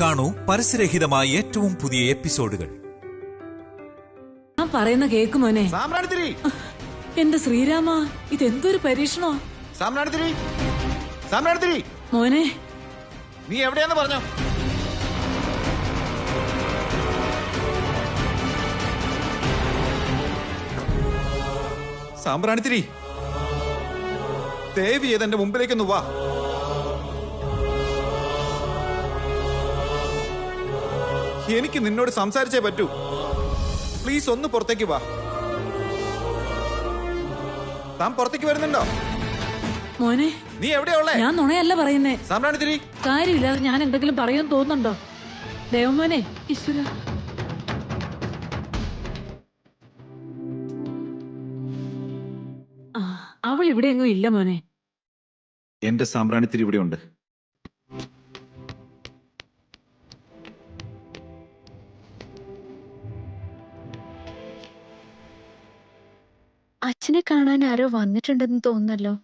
കാണൂ പരസ്യരഹിതമായ ഏറ്റവും പുതിയ എപ്പിസോഡുകൾ. ഞാൻ പറയുന്ന കേക്ക് മോനെ. സാമ്രാണിത്തിരി, എന്റെ ശ്രീരാമ, ഇതെന്തൊരു പരീക്ഷണോ. സാമ്രാണിത്തിരി, സാമ്രാണിത്തിരി, മോനെ നീ എവിടെയാന്ന് പറഞ്ഞോ? സാമ്രാണിത്തിരി, ദേവി ഏതെന്റെ മുമ്പിലേക്കൊന്ന് വാ. എനിക്ക് നിന്നോട് സംസാരിച്ചേ പറ്റൂ. പ്ലീസ് ഒന്ന് പുറത്തേക്ക് വാ. താൻ പുറത്തേക്ക് വരുന്നുണ്ടോ? മോനെ, നീ എവിടെയാ ഉള്ളേ? ഞാൻ നുണയല്ല പറയുന്നേ. സാമ്രാണിത്തിരി, കാര്യമില്ലാതെ ഞാൻ എന്തെങ്കിലും പറയുമെന്ന് തോന്നുന്നുണ്ടോ? ദേവമോനെ, ഈശ്വര. അവൾ ഇവിടെ എങ്ങും ഇല്ല മോനെ. എന്റെ സാമ്രാണിത്തിരി ഇവിടെ ഉണ്ട്. അച്ഛനെ കാണാൻ ആരോ വന്നിട്ടുണ്ടെന്ന് തോന്നുന്നല്ലോ.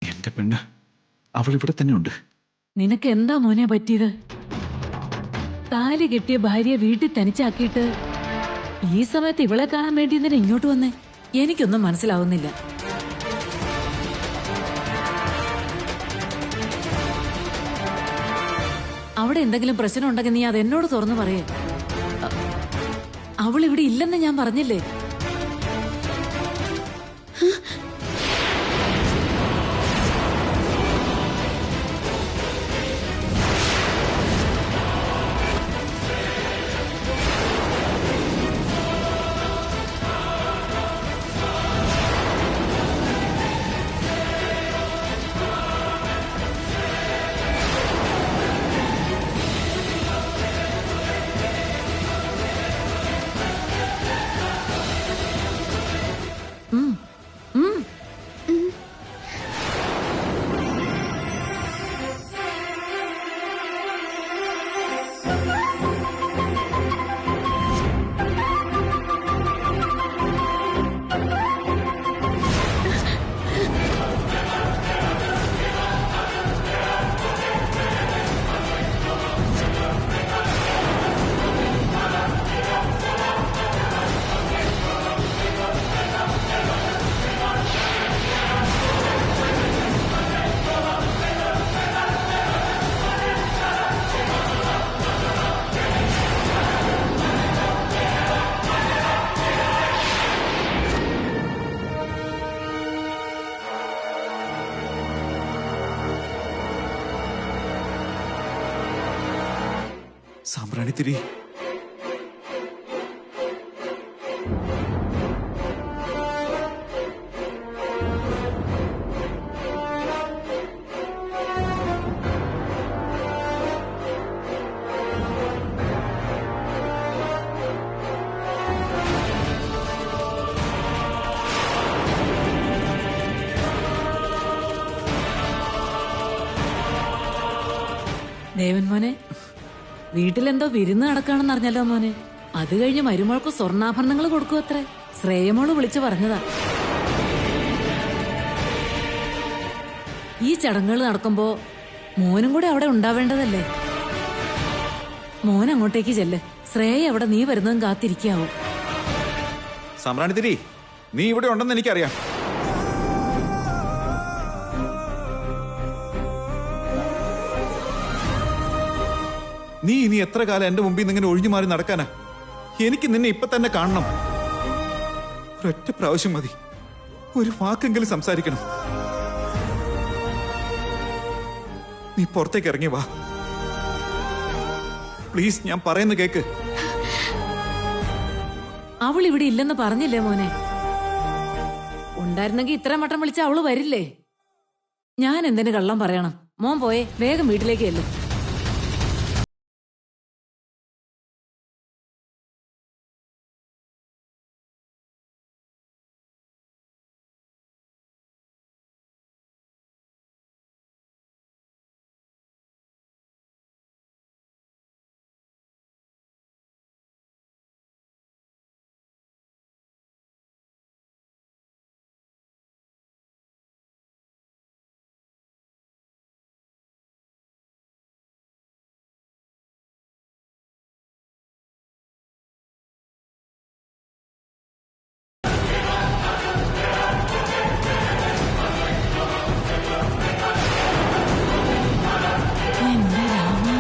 എന്റെ പെണ്ണ്, അവൾ ഇവിടെ തന്നെ ഉണ്ട്. നിനക്ക് എന്താ മോനെ പറ്റിയത്? താലി കെട്ടിയ ഭാര്യയെ വീട്ടിൽ തനിച്ചാക്കിയിട്ട് ഈ സമയത്ത് ഇവളെ കാണാൻ വേണ്ടി എന്തിനാ ഇങ്ങോട്ട് വന്നേ? എനിക്കൊന്നും മനസ്സിലാവുന്നില്ല. അവിടെ എന്തെങ്കിലും പ്രശ്നം ഉണ്ടെങ്കിൽ നീ അതെന്നോട് തുറന്നു പറയേ. അവൾ ഇവിടെ ഇല്ലെന്ന് ഞാൻ പറഞ്ഞില്ലേ? സാമ്രാണിത്തിരി, ദേവൻ മോനെ, വീട്ടിലെന്തോ വിരുന്ന് നടക്കാണെന്ന് അറിഞ്ഞല്ലോ മോനെ. അത് കഴിഞ്ഞ് മരുമോൾക്ക് സ്വർണ്ണാഭരണങ്ങൾ കൊടുക്കും അത്രേ. ശ്രേയമോള് വിളിച്ചു പറഞ്ഞതാ. ഈ ചടങ്ങുകൾ നടക്കുമ്പോ മോനും കൂടെ അവിടെ ഉണ്ടാവേണ്ടതല്ലേ? മോൻ അങ്ങോട്ടേക്ക് ചെല്ല്. ശ്രേയ അവിടെ നീ വരുന്നതും കാത്തിരിക്കാവും. സാമ്രാണിത്തിരി, നീ ഇവിടെ ഉണ്ടെന്ന് എനിക്കറിയാം. നീ ഇനി എത്ര കാലം എന്റെ മുമ്പിൽ നിന്ന് ഇങ്ങനെ ഒഴിഞ്ഞു മാറി നടക്കാനാ? എനിക്ക് നിന്നെ ഇപ്പൊ തന്നെ കാണണം. ഒരൊറ്റ പ്രാവശ്യം മതി. ഒരു വാക്കെങ്കിലും സംസാരിക്കണം. നീ പുറത്തേക്ക് ഇറങ്ങി വാ പ്ലീസ്. ഞാൻ പറയുന്ന കേക്ക്. അവൾ ഇവിടെ ഇല്ലെന്ന് പറഞ്ഞില്ലേ മോനെ? ഉണ്ടായിരുന്നെങ്കിൽ ഇത്ര മട്ടം വിളിച്ച അവള് വരില്ലേ? ഞാൻ എന്തിനു കള്ളം പറയണം? മോൻ പോയേ, വേഗം വീട്ടിലേക്ക് ചെല്ലും. എന്റെ രാമാ.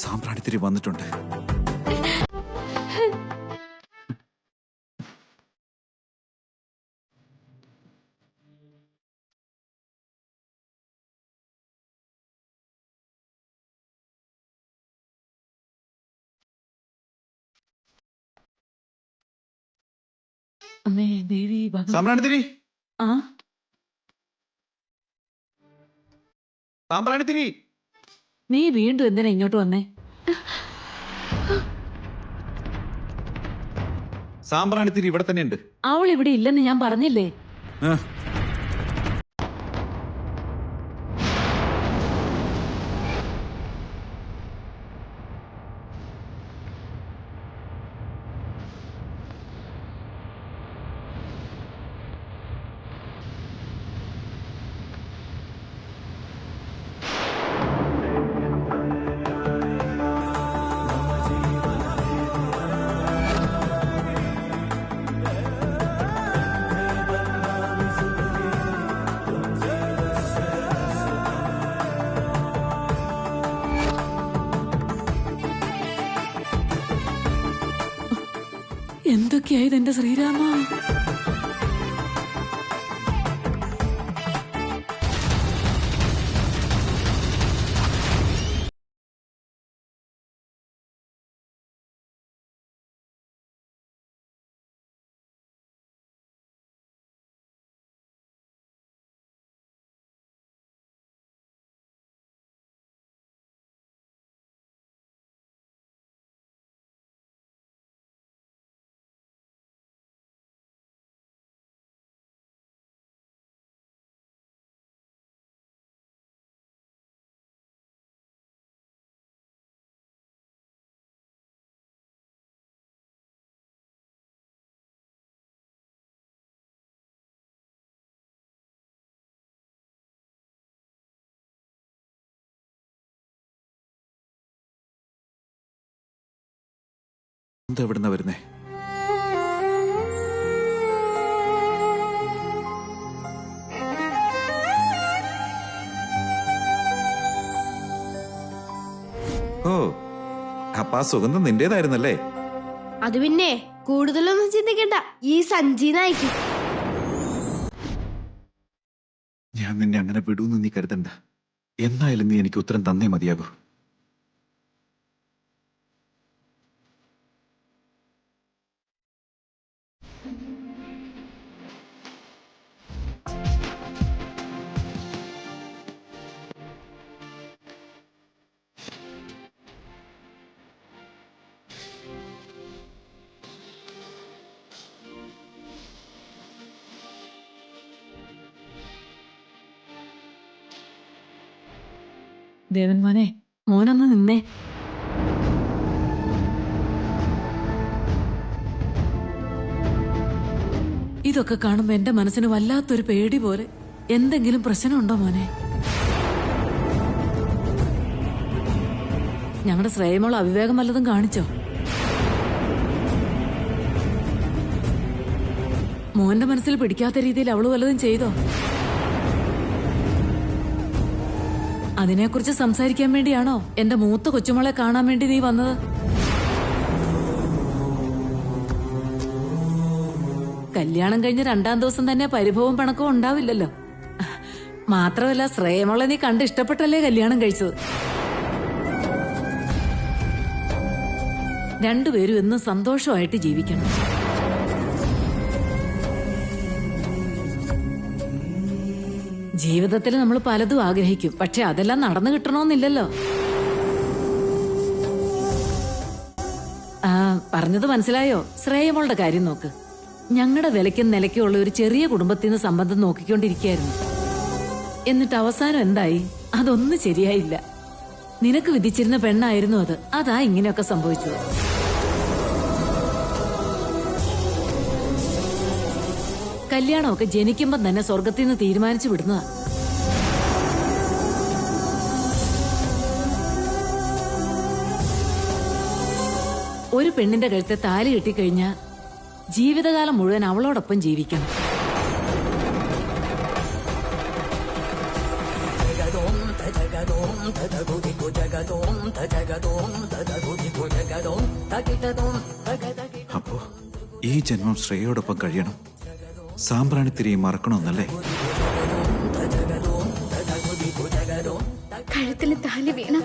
സാമ്പ്രാണിത്തിരി വന്നിട്ടുണ്ട്. അമ്മേ ദേവി ഭഗവതി. സാമ്പ്രാണിത്തിരി, ആ സാമ്പ്രാണിത്തിരി. നീ വീണ്ടും എന്തിനാ ഇങ്ങോട്ട് വന്നേ? സാമ്പ്രാണിത്തിരി ഇവിടെ തന്നെ ഉണ്ട്. അവൾ ഇവിടെ ഇല്ലെന്ന് ഞാൻ പറഞ്ഞില്ലേ? എന്തൊക്കെയായത് എന്റെ ശ്രീരാമ? എന്താ ഇവിടുന്ന വരുന്നേ? ഓ, അപ്പൊ ആ സുഗന്ധം നിന്റേതായിരുന്നല്ലേ? അത് പിന്നെ കൂടുതലൊന്നും ചിന്തിക്കണ്ട, ഈ സഞ്ജീനായിരിക്കും. ഞാൻ നിന്നെ അങ്ങനെ വിടൂന്ന് നീ കരുതണ്ട. എന്നായാലും നീ എനിക്ക് ഉത്തരം തന്നേ മതിയാകൂ. ദേവൻ മോനെ, മോനൊന്ന് നിന്നേ. ഇതൊക്കെ കാണുമ്പോ എന്റെ മനസ്സിന് വല്ലാത്തൊരു പേടി പോലെ. എന്തെങ്കിലും പ്രശ്നമുണ്ടോ മോനെ? ഞങ്ങളുടെ ശ്രേയമോൾ അവിവേകം വല്ലതും കാണിച്ചോ? മോന്റെ മനസ്സിൽ പിടിക്കാത്ത രീതിയിൽ അവള് വല്ലതും ചെയ്തോ? അതിനെക്കുറിച്ച് സംസാരിക്കാൻ വേണ്ടിയാണോ എന്റെ മൂത്ത കൊച്ചുമോളെ കാണാൻ വേണ്ടി നീ വന്നത്? കല്യാണം കഴിഞ്ഞ് 2-ാം ദിവസം തന്നെ പരിഭവവും പണക്കവും ഉണ്ടാവില്ലല്ലോ. മാത്രമല്ല ശ്രേയമോളെ നീ കണ്ട് ഇഷ്ടപ്പെട്ടല്ലേ കല്യാണം കഴിച്ചത്. രണ്ടുപേരും എന്നും സന്തോഷമായിട്ട് ജീവിക്കണം. ജീവിതത്തിൽ നമ്മൾ പലതും ആഗ്രഹിക്കും, പക്ഷെ അതെല്ലാം നടന്നു കിട്ടണമെന്നില്ലല്ലോ. പറഞ്ഞത് മനസ്സിലായോ? ശ്രേയമോളുടെ കാര്യം നോക്ക്. ഞങ്ങളുടെ വിലയ്ക്കും നിലയ്ക്കും ഉള്ള ഒരു ചെറിയ കുടുംബത്തിൽ നിന്ന് സംബന്ധം നോക്കിക്കൊണ്ടിരിക്കുകയായിരുന്നു. എന്നിട്ട് അവസാനം എന്തായി? അതൊന്നും ശരിയായില്ല. നിനക്ക് വിധിച്ചിരുന്ന പെണ്ണായിരുന്നു അത്. അതാ ഇങ്ങനെയൊക്കെ സംഭവിച്ചത്. കല്യാണമൊക്കെ ജനിക്കുമ്പം തന്നെ സ്വർഗത്തിൽ നിന്ന് തീരുമാനിച്ചു വിടുന്നതാ. ഒരു പെണ്ണിന്റെ കഴുത്തെ താലി കെട്ടിക്കഴിഞ്ഞാൽ ജീവിതകാലം മുഴുവൻ അവളോടൊപ്പം ജീവിക്കണം. അപ്പോ ഈ ജന്മം ശ്രേയോടൊപ്പം കഴിയണം, സാമ്പ്രാണിത്തിരി മറക്കണമെന്നല്ലേ? കഴുത്തിൽ താലി വീണ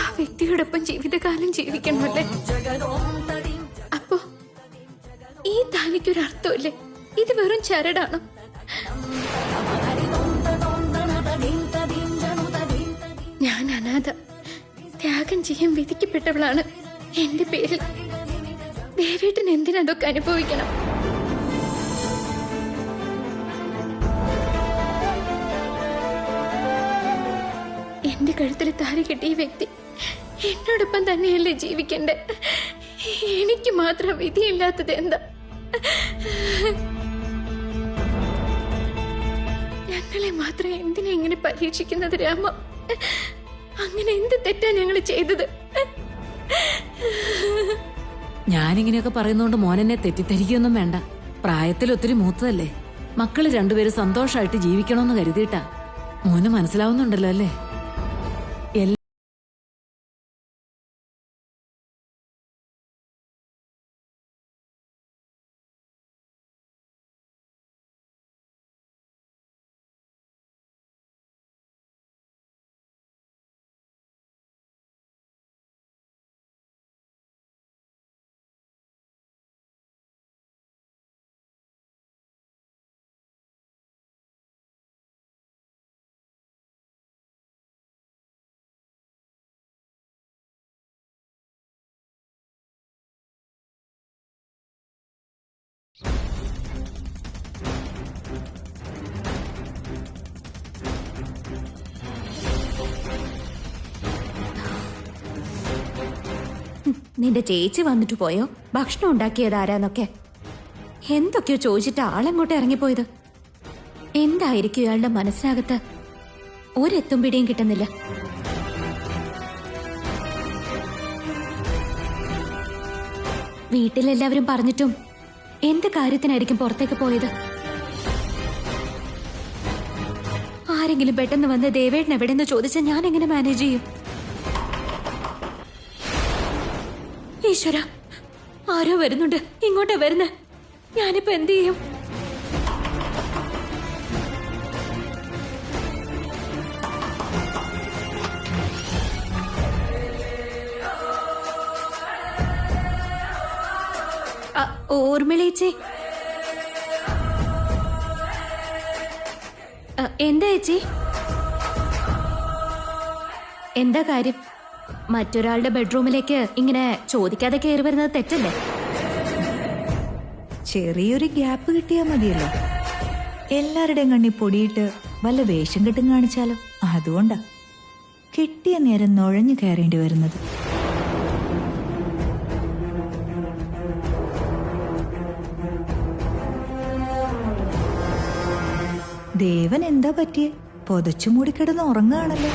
ആ വ്യക്തിയോടൊപ്പം ജീവിതകാലം ജീവിക്കണമല്ലേ? അപ്പോ ഈ താലിക്കൊരു അർത്ഥമില്ലേ? ഇത് വെറും ചരടാണ്. ഞാൻ അനാഥ, ത്യാഗം ചെയ്യാൻ വിധിക്കപ്പെട്ടവളാണ്. എന്റെ പേരിൽ ദേവേട്ടൻ എന്തിനതൊക്കെ അനുഭവിക്കണം? എന്റെ കഴുത്തിൽ താലി കെട്ടിയ വ്യക്തി എന്നോടൊപ്പം തന്നെയല്ലേ ജീവിക്കണ്ടേ? എനിക്ക് മാത്രം വിധിയില്ലാത്തത് എന്താ? ഞങ്ങളെ മാത്രം എന്തിനാ ഇങ്ങനെ പരീക്ഷിക്കുന്നത് രാമ? അങ്ങനെ എന്ത് തെറ്റാ ഞങ്ങൾ ചെയ്തത്? ഞാനിങ്ങനെയൊക്കെ പറയുന്നോണ്ട് മോനെന്നെ തെറ്റിദ്ധരിക്കൊന്നും വേണ്ട. പ്രായത്തിൽ ഒത്തിരി മൂത്തതല്ലേ. മക്കള് രണ്ടുപേരും സന്തോഷമായിട്ട് ജീവിക്കണമെന്ന് കരുതിയിട്ടാ. മോന് മനസ്സിലാവുന്നുണ്ടല്ലോ അല്ലേ? നിന്റെ ചേച്ചി വന്നിട്ട് പോയോ? ഭക്ഷണം ഉണ്ടാക്കിയത് ആരാന്നൊക്കെ എന്തൊക്കെയോ ചോദിച്ചിട്ട് ആളെങ്ങോട്ട് ഇറങ്ങിപ്പോയത്? എന്തായിരിക്കും ഇയാളുടെ മനസ്സിനകത്ത്? ഒരെത്തും പിടിയും കിട്ടുന്നില്ല. വീട്ടിലെല്ലാവരും പറഞ്ഞിട്ടും എന്ത് കാര്യത്തിനായിരിക്കും പുറത്തേക്ക് പോയത്? ആരെങ്കിലും പെട്ടെന്ന് വന്ന് ദേവേട്ടൻ എവിടെന്ന് ചോദിച്ചാൽ ഞാൻ എങ്ങനെ മാനേജ് ചെയ്യും? ഈശ്വര, ആരോ വരുന്നുണ്ട്. ഇങ്ങോട്ടാ വരുന്നേ. ഞാനിപ്പോ എന്ത് ചെയ്യും? ഓർമ്മിളേച്ചി, എന്താ ചേച്ചി? എന്താ കാര്യം? മറ്റൊരാളുടെ ബെഡ്റൂമിലേക്ക് ഇങ്ങനെ ചോദിക്കാതെ കയറി വരുന്നത് തെറ്റല്ലേ? ചെറിയൊരു ഗ്യാപ്പ് കിട്ടിയാ മതിയല്ലോ. എല്ലാവരുടെയും കണ്ണി പൊടിയിട്ട് വല്ല വേഷം കെട്ടും കാണിച്ചാലോ? അതുകൊണ്ടാ കിട്ടിയ നേരം നുഴഞ്ഞു കയറേണ്ടി വരുന്നത്. ദേവൻ എന്താ പറ്റിയേ? പൊതച്ചു മൂടിക്കിടന്ന് ഉറങ്ങാണല്ലോ.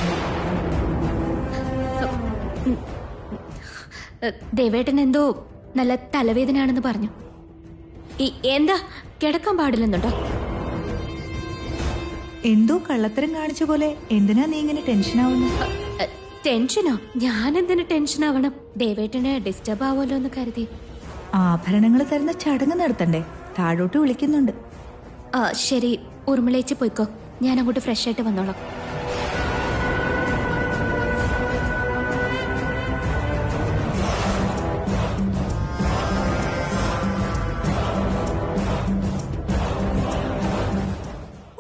ദേവേട്ടൻ എന്തോ നല്ല തലവേദനയാണെന്ന് പറഞ്ഞു. എന്താ കിടക്കാൻ പാടില്ലെന്നുണ്ടോ? എന്തോ കള്ളത്തരം കാണിച്ച പോലെ എന്തിനാ നീ ഇങ്ങനെ ടെൻഷനാവുന്നു? ടെൻഷനോ? ഞാനെന്തിനു ടെൻഷൻ ആവണം? ദേവേട്ടനെ ഡിസ്റ്റർബ് ആവുമല്ലോ എന്ന് കരുതി. ആഭരണങ്ങൾ തരുന്ന ചടങ്ങ് നടത്തണ്ടേ? താഴോട്ട് വിളിക്കുന്നുണ്ട്. ശരി, ഉറുമിളേച്ച് പോയിക്കോ, ഞാൻ അങ്ങോട്ട് ഫ്രഷ് ആയിട്ട് വന്നോളാം.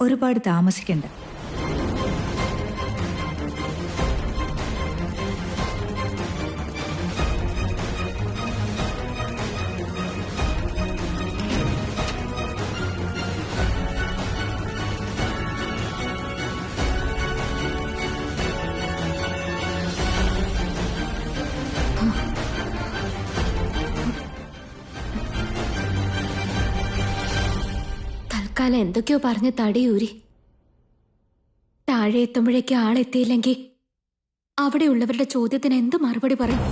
ഒരുപാട് താമസിക്കണ്ട. തൽക്കാലം എന്തൊക്കെയോ പറഞ്ഞ് തടിയൂരി. താഴെ എത്തുമ്പോഴേക്ക് ആളെത്തിയില്ലെങ്കിൽ അവിടെയുള്ളവരുടെ ചോദ്യത്തിന് എന്ത് മറുപടി പറയും?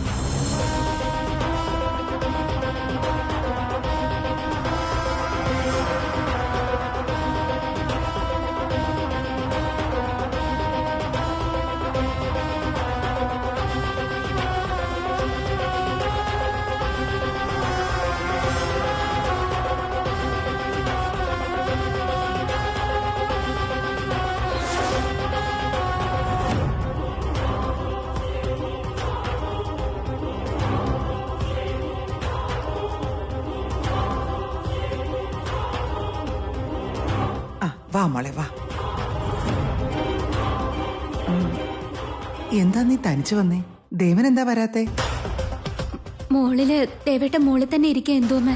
വാ മോളെ വാ. എന്താ നീ തനിച്ചു വന്നേ? ദേവൻ എന്താ വരാത്തെ? മോളില് ദേവേട്ട മോളിൽ തന്നെ ഇരിക്കുക. എന്തോമ്മ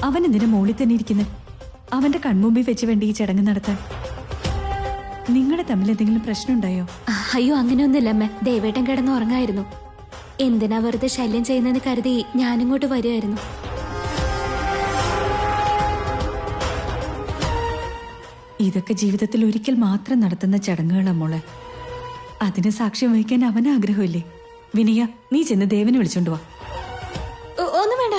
അവൻ എന്തിനാ മോളിൽ തന്നെ ഇരിക്കുന്നത്? അവന്റെ കൺമുമ്പിൽ വെച്ച് വേണ്ടി ഈ ചടങ്ങ് നടത്താൻ. നിങ്ങളുടെ തമ്മിൽ എന്തെങ്കിലും പ്രശ്നം ഉണ്ടായോ? അയ്യോ, അങ്ങനെയൊന്നുമില്ല അമ്മ. ദേവേട്ടൻ കിടന്ന് ഉറങ്ങായിരുന്നു. എന്തിനാ വെറുതെ ശല്യം ചെയ്യുന്നതെന്ന് കരുതി ഞാനിങ്ങോട്ട് വരുമായിരുന്നു. ഇതൊക്കെ ജീവിതത്തിൽ ഒരിക്കൽ മാത്രം നടത്തുന്ന ചടങ്ങുകളാ മോളെ. അതിന് സാക്ഷ്യം വഹിക്കാൻ അവന് ആഗ്രഹമില്ലേ? വിനിയ, നീ ചെന്ന് ദേവനെ വിളിച്ചോണ്ട് വാ. ഒന്നും വേണ്ട.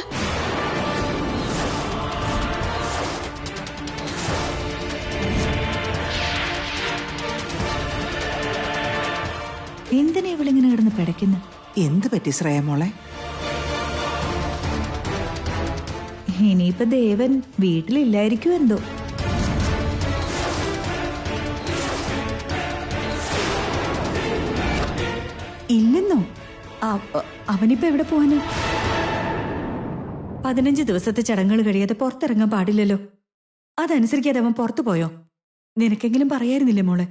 എന്തിനാ ഇവളിങ്ങനെ കിടന്ന് പിടയ്ക്കുന്നു? എന്ത് പറ്റി ശ്രേയ മോളെ? ഇനിയിപ്പോ ദേവൻ വീട്ടിലില്ലായിരിക്കും എന്തോ. ഇല്ലെന്നോ? അവനിപ്പോ എവിടെ പോവാന്? 15 ദിവസത്തെ ചടങ്ങുകൾ കഴിയാതെ പുറത്തിറങ്ങാൻ പാടില്ലല്ലോ. അതനുസരിക്കാതെ അവൻ പുറത്തു പോയോ? നിനക്കെങ്കിലും പറയായിരുന്നില്ലേ മോളെ?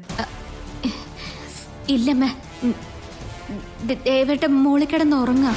ഇല്ലമ്മ, ദേവേട്ട മോളിൽ കിടന്ന് ഉറങ്ങാം.